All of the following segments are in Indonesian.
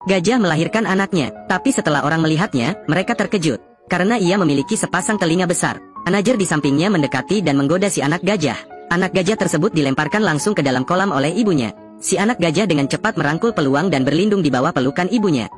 Gajah melahirkan anaknya, tapi setelah orang melihatnya, mereka terkejut. Karena ia memiliki sepasang telinga besar. Anajer di sampingnya mendekati dan menggoda si anak gajah. Anak gajah tersebut dilemparkan langsung ke dalam kolam oleh ibunya. Si anak gajah dengan cepat merangkul peluang dan berlindung di bawah pelukan ibunya.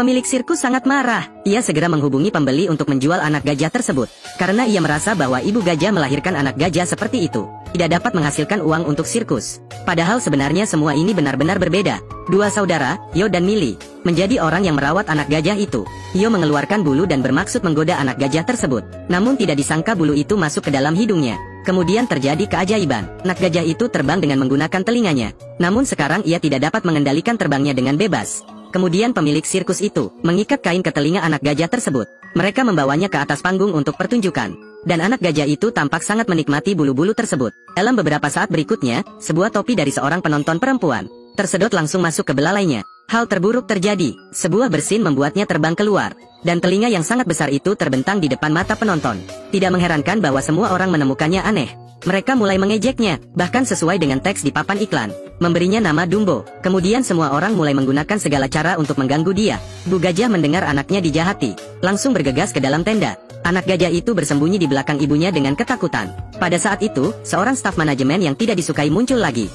Pemilik sirkus sangat marah. Ia segera menghubungi pembeli untuk menjual anak gajah tersebut. Karena ia merasa bahwa ibu gajah melahirkan anak gajah seperti itu tidak dapat menghasilkan uang untuk sirkus. Padahal sebenarnya semua ini benar-benar berbeda. Dua saudara, Yo dan Millie, menjadi orang yang merawat anak gajah itu. Yo mengeluarkan bulu dan bermaksud menggoda anak gajah tersebut. Namun tidak disangka bulu itu masuk ke dalam hidungnya. Kemudian terjadi keajaiban. Anak gajah itu terbang dengan menggunakan telinganya. Namun sekarang ia tidak dapat mengendalikan terbangnya dengan bebas. Kemudian pemilik sirkus itu mengikat kain ke telinga anak gajah tersebut. Mereka membawanya ke atas panggung untuk pertunjukan. Dan anak gajah itu tampak sangat menikmati bulu-bulu tersebut. Dalam beberapa saat berikutnya, sebuah topi dari seorang penonton perempuan tersedot langsung masuk ke belalainya. Hal terburuk terjadi. Sebuah bersin membuatnya terbang keluar. Dan telinga yang sangat besar itu terbentang di depan mata penonton. Tidak mengherankan bahwa semua orang menemukannya aneh. Mereka mulai mengejeknya, bahkan sesuai dengan teks di papan iklan. Memberinya nama Dumbo. Kemudian semua orang mulai menggunakan segala cara untuk mengganggu dia. Bu gajah mendengar anaknya dijahati. Langsung bergegas ke dalam tenda. Anak gajah itu bersembunyi di belakang ibunya dengan ketakutan. Pada saat itu, seorang staf manajemen yang tidak disukai muncul lagi.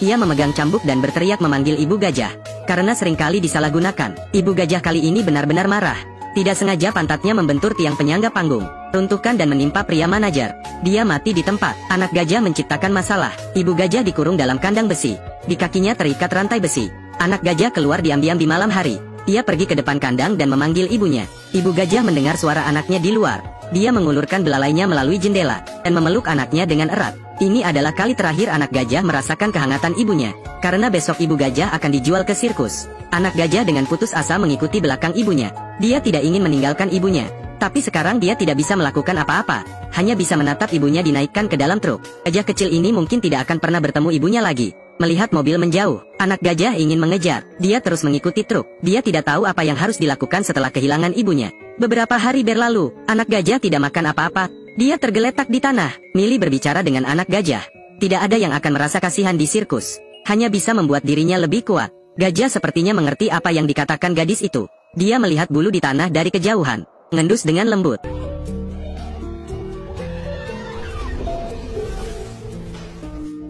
Ia memegang cambuk dan berteriak memanggil ibu gajah. Karena seringkali disalahgunakan, ibu gajah kali ini benar-benar marah. Tidak sengaja pantatnya membentur tiang penyangga panggung. Runtuhkan dan menimpa pria manajer. Dia mati di tempat. Anak gajah menciptakan masalah. Ibu gajah dikurung dalam kandang besi. Di kakinya terikat rantai besi. Anak gajah keluar diam-diam di malam hari. Ia pergi ke depan kandang dan memanggil ibunya. Ibu gajah mendengar suara anaknya di luar. Dia mengulurkan belalainya melalui jendela dan memeluk anaknya dengan erat. Ini adalah kali terakhir anak gajah merasakan kehangatan ibunya. Karena besok ibu gajah akan dijual ke sirkus. Anak gajah dengan putus asa mengikuti belakang ibunya. Dia tidak ingin meninggalkan ibunya. Tapi sekarang dia tidak bisa melakukan apa-apa. Hanya bisa menatap ibunya dinaikkan ke dalam truk. Gajah kecil ini mungkin tidak akan pernah bertemu ibunya lagi. Melihat mobil menjauh, anak gajah ingin mengejar. Dia terus mengikuti truk. Dia tidak tahu apa yang harus dilakukan setelah kehilangan ibunya. Beberapa hari berlalu, anak gajah tidak makan apa-apa. Dia tergeletak di tanah. Millie berbicara dengan anak gajah. Tidak ada yang akan merasa kasihan di sirkus. Hanya bisa membuat dirinya lebih kuat. Gajah sepertinya mengerti apa yang dikatakan gadis itu. Dia melihat bulu di tanah dari kejauhan. Mengendus dengan lembut.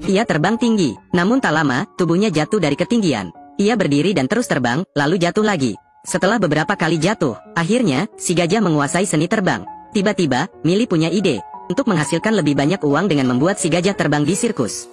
Ia terbang tinggi, namun tak lama, tubuhnya jatuh dari ketinggian. Ia berdiri dan terus terbang, lalu jatuh lagi. Setelah beberapa kali jatuh, akhirnya, si gajah menguasai seni terbang. Tiba-tiba, Millie punya ide untuk menghasilkan lebih banyak uang dengan membuat si gajah terbang di sirkus.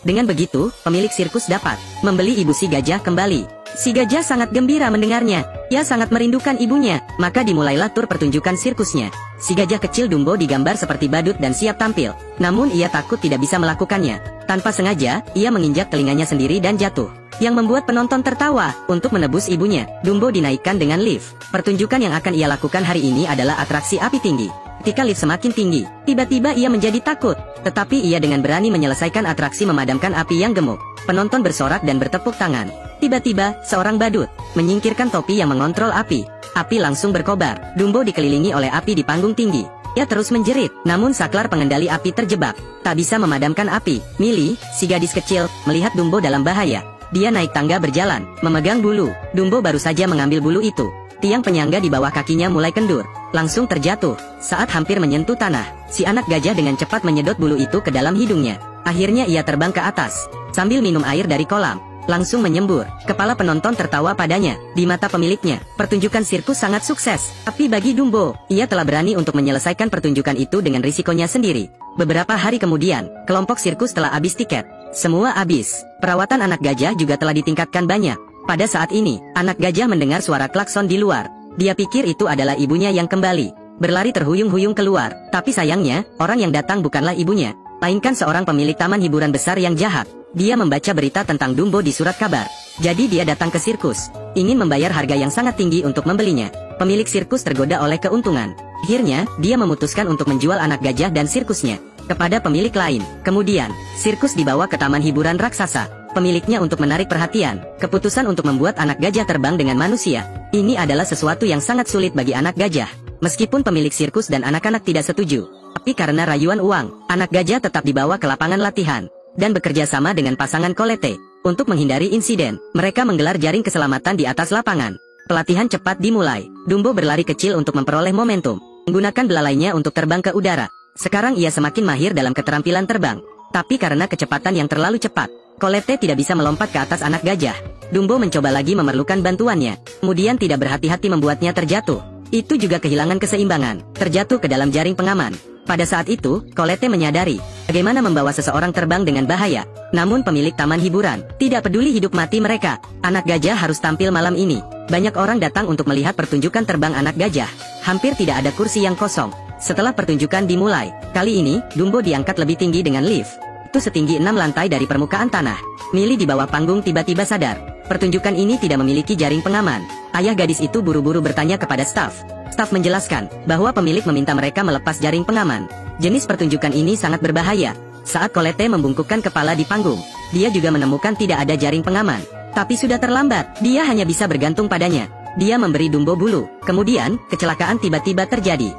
Dengan begitu, pemilik sirkus dapat membeli ibu si gajah kembali. Si gajah sangat gembira mendengarnya. Ia sangat merindukan ibunya, maka dimulailah tur pertunjukan sirkusnya. Si gajah kecil Dumbo digambar seperti badut dan siap tampil. Namun ia takut tidak bisa melakukannya. Tanpa sengaja, ia menginjak telinganya sendiri dan jatuh. Yang membuat penonton tertawa. Untuk menebus ibunya, Dumbo dinaikkan dengan lift. Pertunjukan yang akan ia lakukan hari ini adalah atraksi api tinggi. Ketika lift semakin tinggi, tiba-tiba ia menjadi takut. Tetapi ia dengan berani menyelesaikan atraksi memadamkan api yang gemuk. Penonton bersorak dan bertepuk tangan. Tiba-tiba, seorang badut menyingkirkan topi yang mengontrol api. Api langsung berkobar. Dumbo dikelilingi oleh api di panggung tinggi. Ia terus menjerit, namun saklar pengendali api terjebak. Tak bisa memadamkan api. Millie, si gadis kecil, melihat Dumbo dalam bahaya. Dia naik tangga berjalan, memegang bulu. Dumbo baru saja mengambil bulu itu. Tiang penyangga di bawah kakinya mulai kendur. Langsung terjatuh. Saat hampir menyentuh tanah, si anak gajah dengan cepat menyedot bulu itu ke dalam hidungnya. Akhirnya ia terbang ke atas, sambil minum air dari kolam. Langsung menyembur. Kepala penonton tertawa padanya. Di mata pemiliknya, pertunjukan sirkus sangat sukses. Tapi bagi Dumbo, ia telah berani untuk menyelesaikan pertunjukan itu dengan risikonya sendiri. Beberapa hari kemudian, kelompok sirkus telah habis tiket. Semua habis. Perawatan anak gajah juga telah ditingkatkan banyak. Pada saat ini, anak gajah mendengar suara klakson di luar. Dia pikir itu adalah ibunya yang kembali. Berlari terhuyung-huyung keluar. Tapi sayangnya, orang yang datang bukanlah ibunya, melainkan seorang pemilik taman hiburan besar yang jahat. Dia membaca berita tentang Dumbo di surat kabar. Jadi dia datang ke sirkus, ingin membayar harga yang sangat tinggi untuk membelinya. Pemilik sirkus tergoda oleh keuntungan. Akhirnya, dia memutuskan untuk menjual anak gajah dan sirkusnya kepada pemilik lain. Kemudian, sirkus dibawa ke taman hiburan raksasa. Pemiliknya untuk menarik perhatian, keputusan untuk membuat anak gajah terbang dengan manusia. Ini adalah sesuatu yang sangat sulit bagi anak gajah. Meskipun pemilik sirkus dan anak-anak tidak setuju, tapi karena rayuan uang, anak gajah tetap dibawa ke lapangan latihan dan bekerja sama dengan pasangan Colette. Untuk menghindari insiden, mereka menggelar jaring keselamatan di atas lapangan. Pelatihan cepat dimulai. Dumbo berlari kecil untuk memperoleh momentum, menggunakan belalainya untuk terbang ke udara. Sekarang ia semakin mahir dalam keterampilan terbang. Tapi karena kecepatan yang terlalu cepat, Colette tidak bisa melompat ke atas anak gajah. Dumbo mencoba lagi memerlukan bantuannya, kemudian tidak berhati-hati membuatnya terjatuh. Itu juga kehilangan keseimbangan, terjatuh ke dalam jaring pengaman. Pada saat itu, Colette menyadari bagaimana membawa seseorang terbang dengan bahaya. Namun pemilik taman hiburan tidak peduli hidup mati mereka. Anak gajah harus tampil malam ini. Banyak orang datang untuk melihat pertunjukan terbang anak gajah. Hampir tidak ada kursi yang kosong. Setelah pertunjukan dimulai, kali ini Dumbo diangkat lebih tinggi dengan lift. Itu setinggi 6 lantai dari permukaan tanah. Millie di bawah panggung tiba-tiba sadar. Pertunjukan ini tidak memiliki jaring pengaman. Ayah gadis itu buru-buru bertanya kepada staf. Staf menjelaskan bahwa pemilik meminta mereka melepas jaring pengaman. Jenis pertunjukan ini sangat berbahaya. Saat Colette membungkukkan kepala di panggung, dia juga menemukan tidak ada jaring pengaman. Tapi sudah terlambat, dia hanya bisa bergantung padanya. Dia memberi Dumbo bulu. Kemudian, kecelakaan tiba-tiba terjadi.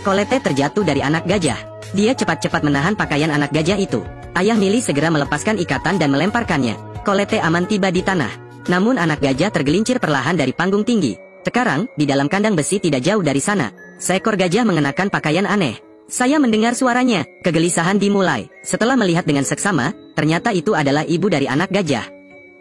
Colette terjatuh dari anak gajah. Dia cepat-cepat menahan pakaian anak gajah itu. Ayah Millie segera melepaskan ikatan dan melemparkannya. Colette aman tiba di tanah. Namun anak gajah tergelincir perlahan dari panggung tinggi. Sekarang, di dalam kandang besi tidak jauh dari sana, seekor gajah mengenakan pakaian aneh. Saya mendengar suaranya. Kegelisahan dimulai. Setelah melihat dengan seksama, ternyata itu adalah ibu dari anak gajah.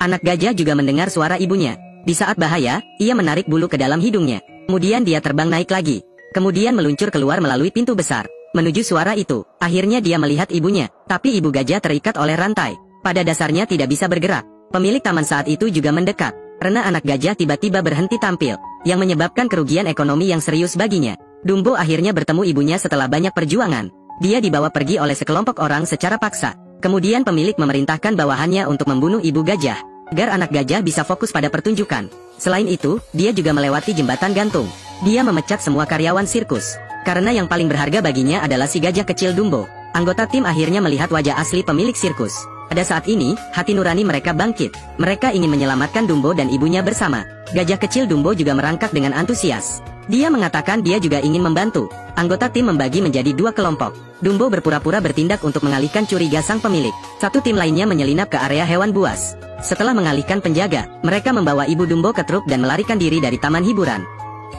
Anak gajah juga mendengar suara ibunya. Di saat bahaya, ia menarik bulu ke dalam hidungnya. Kemudian dia terbang naik lagi. Kemudian meluncur keluar melalui pintu besar. Menuju suara itu, akhirnya dia melihat ibunya. Tapi ibu gajah terikat oleh rantai. Pada dasarnya tidak bisa bergerak. Pemilik taman saat itu juga mendekat. Karena anak gajah tiba-tiba berhenti tampil, yang menyebabkan kerugian ekonomi yang serius baginya. Dumbo akhirnya bertemu ibunya setelah banyak perjuangan. Dia dibawa pergi oleh sekelompok orang secara paksa. Kemudian pemilik memerintahkan bawahannya untuk membunuh ibu gajah, agar anak gajah bisa fokus pada pertunjukan. Selain itu, dia juga melewati jembatan gantung. Dia memecat semua karyawan sirkus. Karena yang paling berharga baginya adalah si gajah kecil Dumbo. Anggota tim akhirnya melihat wajah asli pemilik sirkus. Pada saat ini, hati nurani mereka bangkit. Mereka ingin menyelamatkan Dumbo dan ibunya bersama. Gajah kecil Dumbo juga merangkak dengan antusias. Dia mengatakan dia juga ingin membantu. Anggota tim membagi menjadi 2 kelompok. Dumbo berpura-pura bertindak untuk mengalihkan curiga sang pemilik. Satu tim lainnya menyelinap ke area hewan buas. Setelah mengalihkan penjaga, mereka membawa ibu Dumbo ke truk dan melarikan diri dari taman hiburan.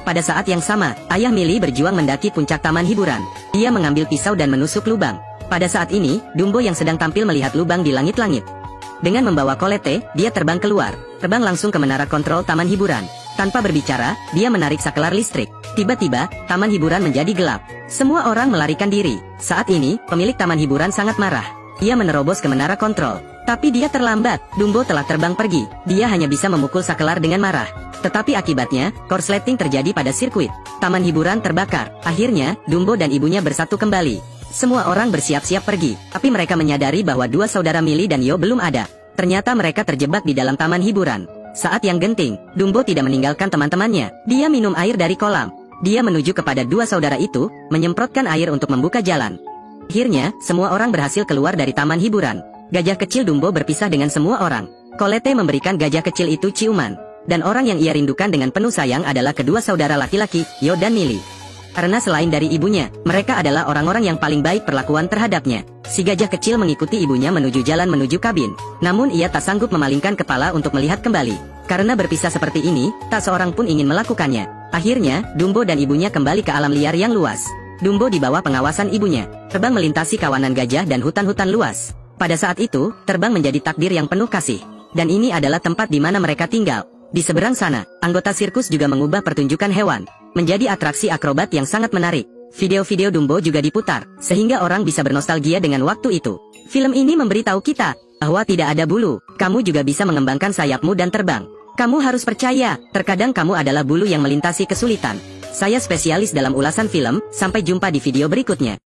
Pada saat yang sama, ayah Millie berjuang mendaki puncak taman hiburan. Dia mengambil pisau dan menusuk lubang. Pada saat ini, Dumbo yang sedang tampil melihat lubang di langit-langit. Dengan membawa Colette, dia terbang keluar. Terbang langsung ke menara kontrol taman hiburan. Tanpa berbicara, dia menarik saklar listrik. Tiba-tiba, taman hiburan menjadi gelap. Semua orang melarikan diri. Saat ini, pemilik taman hiburan sangat marah. Dia menerobos ke menara kontrol. Tapi dia terlambat. Dumbo telah terbang pergi. Dia hanya bisa memukul saklar dengan marah. Tetapi akibatnya, korsleting terjadi pada sirkuit. Taman hiburan terbakar. Akhirnya, Dumbo dan ibunya bersatu kembali. Semua orang bersiap-siap pergi. Tapi mereka menyadari bahwa 2 saudara Millie dan Yo belum ada. Ternyata mereka terjebak di dalam taman hiburan. Saat yang genting, Dumbo tidak meninggalkan teman-temannya. Dia minum air dari kolam. Dia menuju kepada 2 saudara itu, menyemprotkan air untuk membuka jalan. Akhirnya, semua orang berhasil keluar dari taman hiburan. Gajah kecil Dumbo berpisah dengan semua orang. Colette memberikan gajah kecil itu ciuman. Dan orang yang ia rindukan dengan penuh sayang adalah kedua saudara laki-laki, Yo dan Millie. Karena selain dari ibunya, mereka adalah orang-orang yang paling baik perlakuan terhadapnya. Si gajah kecil mengikuti ibunya menuju jalan menuju kabin. Namun ia tak sanggup memalingkan kepala untuk melihat kembali. Karena berpisah seperti ini, tak seorang pun ingin melakukannya. Akhirnya, Dumbo dan ibunya kembali ke alam liar yang luas. Dumbo di bawah pengawasan ibunya, terbang melintasi kawanan gajah dan hutan-hutan luas. Pada saat itu, terbang menjadi takdir yang penuh kasih. Dan ini adalah tempat di mana mereka tinggal. Di seberang sana, anggota sirkus juga mengubah pertunjukan hewan menjadi atraksi akrobat yang sangat menarik. Video-video Dumbo juga diputar, sehingga orang bisa bernostalgia dengan waktu itu. Film ini memberitahu kita bahwa tidak ada bulu, kamu juga bisa mengembangkan sayapmu dan terbang. Kamu harus percaya, terkadang kamu adalah bulu yang melintasi kesulitan. Saya spesialis dalam ulasan film, sampai jumpa di video berikutnya.